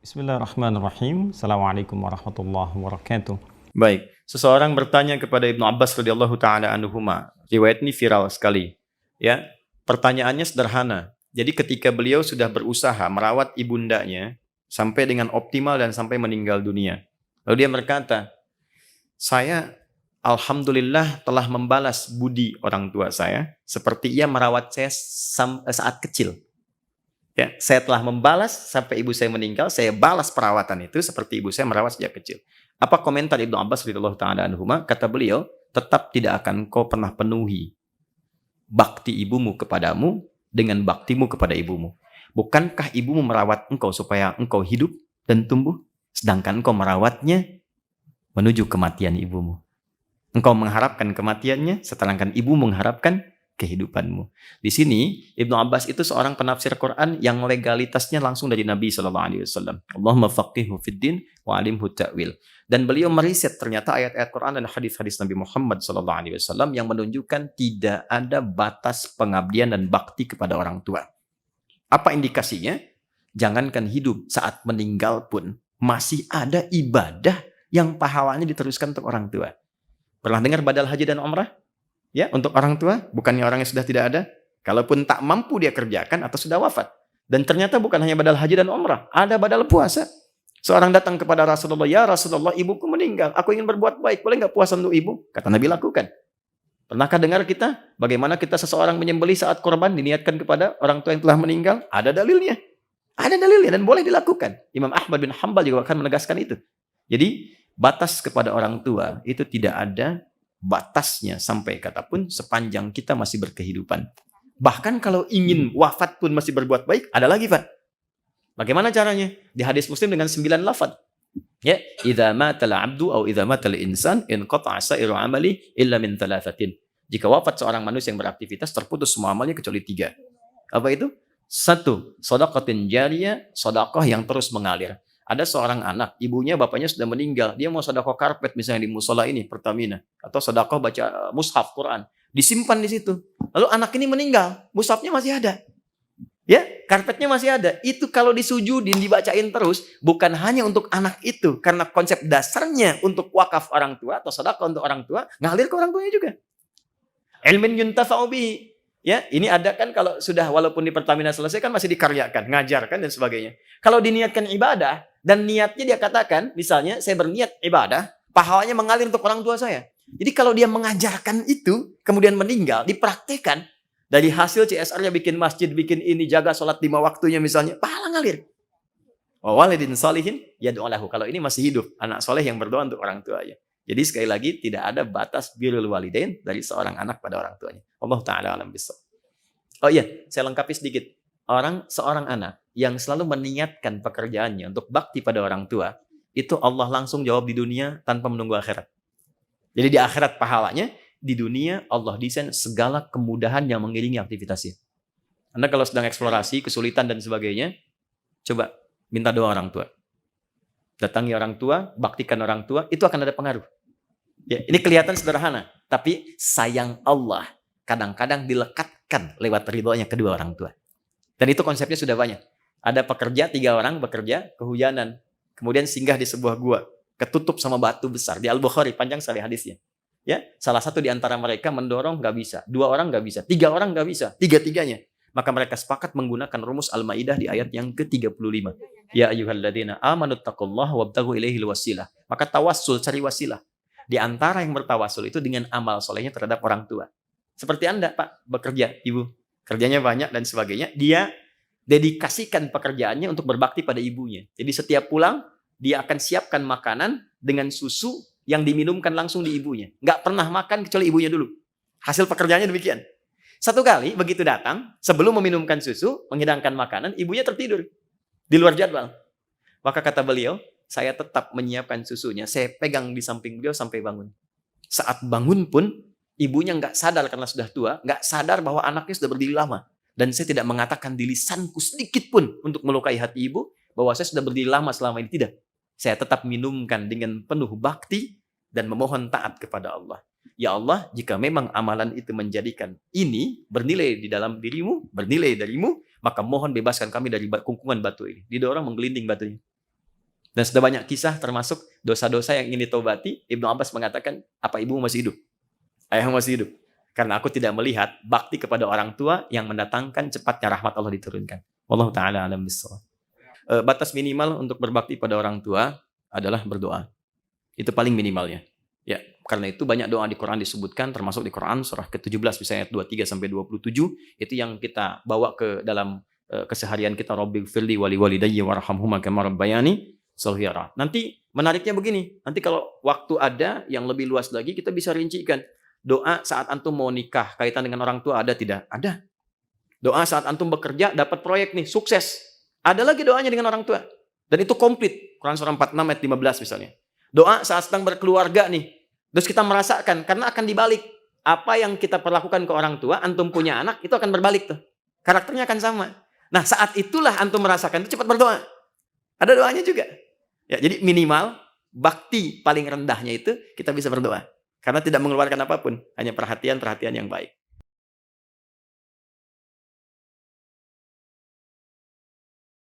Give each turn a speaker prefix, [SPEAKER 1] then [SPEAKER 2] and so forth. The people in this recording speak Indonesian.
[SPEAKER 1] Bismillahirrahmanirrahim. Assalamualaikum warahmatullahi wabarakatuh.
[SPEAKER 2] Baik, seseorang bertanya kepada Ibnu Abbas radhiyallahu taala anhuma. Riwayat ini viral sekali. Ya, pertanyaannya sederhana. Jadi ketika beliau sudah berusaha merawat ibundanya sampai dengan optimal dan sampai meninggal dunia. Lalu dia berkata, "Saya alhamdulillah telah membalas budi orang tua saya seperti ia merawat saya saat kecil." Ya, saya telah membalas sampai ibu saya meninggal, saya balas perawatan itu seperti ibu saya merawat sejak kecil. Apa komentar Ibnu Abbas radhiyallahu taala anhuma? Kata beliau, tetap tidak akan kau pernah penuhi bakti ibumu kepadamu dengan baktimu kepada ibumu. Bukankah ibumu merawat engkau supaya engkau hidup dan tumbuh, sedangkan engkau merawatnya menuju kematian ibumu. Engkau mengharapkan kematiannya, sedangkan ibu mengharapkan kehidupanmu. Di sini Ibnu Abbas itu seorang penafsir Quran yang legalitasnya langsung dari Nabi Shallallahu Alaihi Wasallam. Allahumma faqihhu fid din wa alimhu ta'wil. Dan beliau meriset ternyata ayat-ayat Quran dan hadis-hadis Nabi Muhammad Shallallahu Alaihi Wasallam yang menunjukkan tidak ada batas pengabdian dan bakti kepada orang tua. Apa indikasinya? Jangankan hidup, saat meninggal pun masih ada ibadah yang pahalanya diteruskan untuk orang tua. Pernah dengar badal haji dan umrah? Ya, untuk orang tua, bukannya orang yang sudah tidak ada. Kalaupun tak mampu dia kerjakan atau sudah wafat. Dan ternyata bukan hanya badal haji dan umrah, ada badal puasa. Seorang datang kepada Rasulullah, "Ya Rasulullah, ibuku meninggal. Aku ingin berbuat baik. Boleh nggak puasa untuk ibu?" Kata Nabi, lakukan. Pernahkah dengar kita bagaimana kita seseorang menyembelih saat korban diniatkan kepada orang tua yang telah meninggal? Ada dalilnya. Ada dalilnya dan boleh dilakukan. Imam Ahmad bin Hanbal juga akan menegaskan itu. Jadi, batas kepada orang tua itu tidak ada batasnya sampai kata pun sepanjang kita masih berkehidupan. Bahkan kalau ingin wafat pun masih berbuat baik, ada lagi Pak. Bagaimana caranya? Di hadis Muslim dengan 9 lafaz. Ya, idza matal 'abdu aw idza matal insan inqata'a sa'iru 'amali illa min thalathatin. Jika wafat seorang manusia yang beraktivitas, terputus semua amalnya kecuali 3. Apa itu? 1, shadaqatin jariyah, sedekah yang terus mengalir. Ada seorang anak, ibunya, bapaknya sudah meninggal. Dia mau sedekah karpet misalnya di musola ini, Pertamina. Atau sedekah baca mushaf Quran. Disimpan di situ. Lalu anak ini meninggal, mushafnya masih ada. Ya, karpetnya masih ada. Itu kalau disujudin, dibacain terus, bukan hanya untuk anak itu. Karena konsep dasarnya untuk wakaf orang tua atau sedekah untuk orang tua, ngalir ke orang tuanya juga. Ilmin yuntafa'u bihi. Ya, ini ada kan kalau sudah walaupun di Pertamina selesai kan masih dikaryakan, ngajarkan dan sebagainya. Kalau diniatkan ibadah dan niatnya dia katakan, misalnya saya berniat ibadah, pahalanya mengalir untuk orang tua saya. Jadi kalau dia mengajarkan itu, kemudian meninggal, dipraktekkan, dari hasil CSR-nya bikin masjid, bikin ini, jaga sholat 5 waktunya misalnya, pahala ngalir. Wa walidin shalihin yad'u lahu. Kalau ini masih hidup, anak soleh yang berdoa untuk orang tuanya. Jadi sekali lagi tidak ada batas birrul walidain dari seorang anak pada orang tuanya. Allah taala alam bisawab. Oh iya, saya lengkapi sedikit. Seorang anak yang selalu meniatkan pekerjaannya untuk bakti pada orang tua, itu Allah langsung jawab di dunia tanpa menunggu akhirat. Jadi di akhirat pahalanya, di dunia Allah desain segala kemudahan yang mengiringi aktivitasnya. Anda kalau sedang eksplorasi, kesulitan dan sebagainya, coba minta doa orang tua. Datangi orang tua, baktikan orang tua, itu akan ada pengaruh. Ya, ini kelihatan sederhana, tapi sayang Allah kadang-kadang dilekatkan lewat ridhonya kedua orang tua. Dan itu konsepnya sudah banyak. Ada pekerja, 3 orang bekerja, kehujanan. Kemudian singgah di sebuah gua, ketutup sama batu besar. Di Al-Bukhari, panjang sekali hadisnya. Ya, salah satu di antara mereka mendorong, nggak bisa. 2 orang nggak bisa. 3 orang nggak bisa. 3-tiganya. Maka mereka sepakat menggunakan rumus Al-Maidah di ayat yang ke-35. Ya ayyuhalladzina amanuttaqullaha wabtaghu ilaihil wasilah. Maka tawassul, cari wasilah. Di antara yang bertawasul itu dengan amal solehnya terhadap orang tua. Seperti Anda, Pak, bekerja, Ibu. Kerjanya banyak dan sebagainya. Dia dedikasikan pekerjaannya untuk berbakti pada ibunya. Jadi setiap pulang, dia akan siapkan makanan dengan susu yang diminumkan langsung di ibunya. Nggak pernah makan kecuali ibunya dulu. Hasil pekerjaannya demikian. Satu kali, begitu datang, sebelum meminumkan susu, menghidangkan makanan, ibunya tertidur. Di luar jadwal. Maka kata beliau, saya tetap menyiapkan susunya. Saya pegang di samping beliau sampai bangun. Saat bangun pun, ibunya nggak sadar karena sudah tua, nggak sadar bahwa anaknya sudah berdiri lama. Dan saya tidak mengatakan di lisanku sedikit pun untuk melukai hati ibu, bahwa saya sudah berdiri lama selama ini. Tidak. Saya tetap minumkan dengan penuh bakti dan memohon taat kepada Allah. Ya Allah, jika memang amalan itu menjadikan ini bernilai di dalam dirimu, bernilai darimu, maka mohon bebaskan kami dari kungkungan batu ini. Didorong menggelinding batunya. Dan sudah banyak kisah termasuk dosa-dosa yang ingin ditobati. Ibnu Abbas mengatakan, apa ibumu masih hidup? Ayahmu masih hidup. Karena aku tidak melihat bakti kepada orang tua yang mendatangkan cepatnya rahmat Allah diturunkan. Wallahu ta'ala alam bissawab. Batas minimal untuk berbakti pada orang tua adalah berdoa. Itu paling minimalnya. Ya, karena itu banyak doa di Quran disebutkan, termasuk di Quran surah ke-17 misalnya ayat 23 sampai 27, itu yang kita bawa ke dalam keseharian kita. Rabbighfirli wali walidayya warhamhuma kama rabbayani shaghira. Nanti menariknya begini, nanti kalau waktu ada yang lebih luas lagi kita bisa rincikan. Doa saat antum mau nikah kaitan dengan orang tua ada tidak? Ada. Doa saat antum bekerja dapat proyek nih, sukses. Ada lagi doanya dengan orang tua. Dan itu komplit. Quran surah 46 ayat 15 misalnya. Doa saat sedang berkeluarga nih. Terus kita merasakan, karena akan dibalik. Apa yang kita perlakukan ke orang tua, antum punya anak, itu akan berbalik tuh. Karakternya akan sama. Nah, saat itulah antum merasakan, itu cepat berdoa. Ada doanya juga. Ya, jadi minimal, bakti paling rendahnya itu, kita bisa berdoa. Karena tidak mengeluarkan apapun. Hanya perhatian-perhatian yang baik.